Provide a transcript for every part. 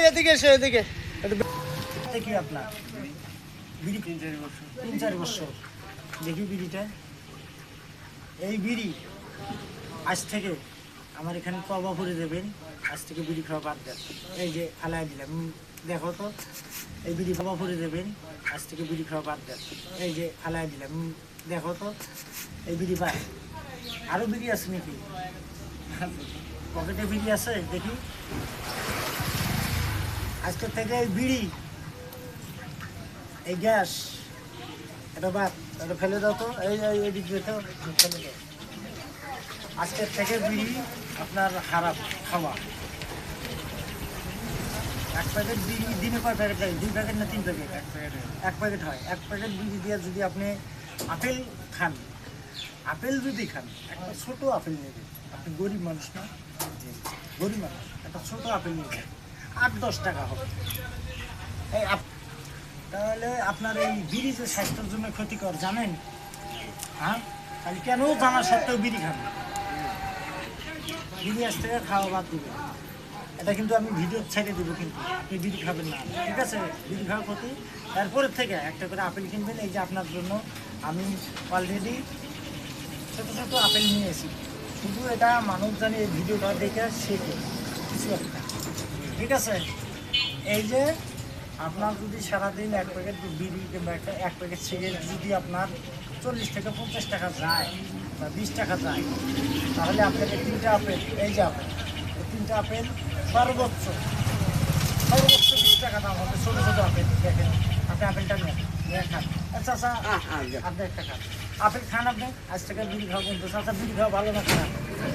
এদিকে এসো এদিকে। কি আপনার বিড়ি 3-4 বছর দেখি বিড়িটা। এই বিড়ি আজ থেকে আমার এখানে কবা করে দেবেন, আজ থেকে বিড়ি খাওয়া বাদ দেন। এই যে ফালাই দিলাম, দেখো তো এই বিড়ি কবা করে দেবেন, আজ থেকে বিড়ি খাওয়া বাদ দেন। এই যে ফালাই দিলাম, দেখো তো এই বিড়ি বাদ। আরও বিড়ি আছে নাকি? পকেটে বিড়ি আছে দেখি। আজকে থেকে এই বিড়ি, এই গ্যাস, এটা বাদ, এটা ফেলে দাও তো। এই দিক দিয়ে তো ফেলে দাও। আজকের থেকে বিড়ি আপনার খারাপ খাওয়া। 1 প্যাকেট বিড়ি দিনে কয় প্যাকেট লাগে? 2 প্যাকেট না 3 প্যাকেট? 1 প্যাকেট হয়। 1 প্যাকেট বিড়ি দিয়ে যদি আপনি আপেল খান, আপেল যদি খান, একটা ছোট আপেল নেবেন। আপনি গরিব মানুষ না? গরিব মানুষ, একটা ছোট আপেল নেবেন, 8-10 টাকা হবে। এই তাহলে আপনার এই বিড়ি যে স্বাস্থ্যের জন্য ক্ষতিকর জানেন? হ্যাঁ, তাহলে কেন জানা সত্ত্বেও বিড়ি খান? বিড়ি আজ থেকে খাওয়া বাদ দিবেন। এটা কিন্তু আমি ভিডিও ছেড়ে দেবো, কিন্তু আপনি বিড়ি খাবেন না, ঠিক আছে? বিড়ি খাওয়ার ক্ষতি। তারপরের থেকে একটা করে আপেল কিনবেন। এই যে আপনার জন্য আমি অলরেডি ছোটো ছোটো আপেল নিয়ে এসেছি। শুধু এটা মানুষ জানি এই ভিডিওটা দেখে শেখে কিছু একটা, ঠিক আছে? এই যে আপনার যদি সারাদিন 1 প্যাকেট বিড়ি কিংবা 1 প্যাকেট সিগারেট যদি আপনার 40 থেকে 50 টাকা যায় বা 20 টাকা যায়, তাহলে আপনাকে 3টা আপেল, এই যে আপেল, এই 3টা আপেল সর্বোচ্চ 20 টাকা দাম হবে। ছোটো ছোটো আপেল দেখেন, আপনি আপেলটা নিয়ে খান। আচ্ছা আচ্ছা, আপনি একটা খান আপেল খান। আপনি আজ থেকে বিড়ি খাওয়া বন্ধু। আচ্ছা, বিড়ি খাওয়া ভালো না খারাপ?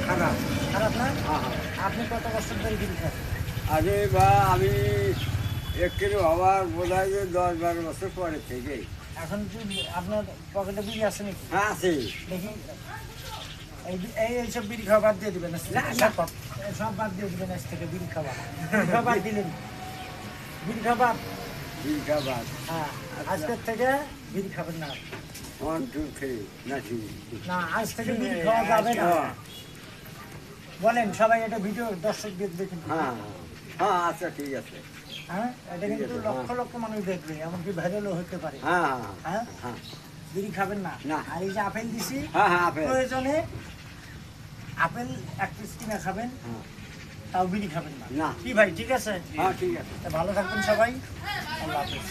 খারাপ। খারাপ না? আপনি কত বছর ধরে বিড়ি খান? আরে বা আমি একটু হওয়ার বোধ হয় যে 10-12 বছর পরে থেকে। এখন কি আপনার পকেটে বিড়ি আছে নাকি? হ্যাঁ আছে। দেখি এইসব বিড়ি খাওয়া বাদ দিয়ে দিবেন, সব বাদ দিয়ে দিবেন আজ থেকে। বিড়ি খাওয়া বাদ দিলেন, বিড়ি খাওয়া বাদ। বিড়ি খাবার হ্যাঁ, আজকের থেকে বিড়ি খাবেন না। 1 2 3 নাকি? না, আজ থেকে বিড়ি খাওয়া যাবে না। বলেন সবাই, এটা ভিডিও দর্শক দেখবেন। হ্যাঁ হ্যাঁ, আচ্ছা ঠিক আছে। হ্যাঁ, এটা কিন্তু লক্ষ লক্ষ মানুষ দেখবে, এমনকি ভাইরালও হতে পারে। হ্যাঁ হ্যাঁ, হ্যাঁ বিড়ি খাবেন না। না। আর এই যে আপেল দিছি, হ্যাঁ হ্যাঁ আপেল। প্রয়োজনে আপেল 1 পিস কিনে খাবেন, হ্যাঁ তাও বিড়ি খাবেন না। না। কি ভাই, ঠিক আছে? হ্যাঁ ঠিক আছে। তা ভালো থাকবেন সবাই। আল্লাহ হাফেজ।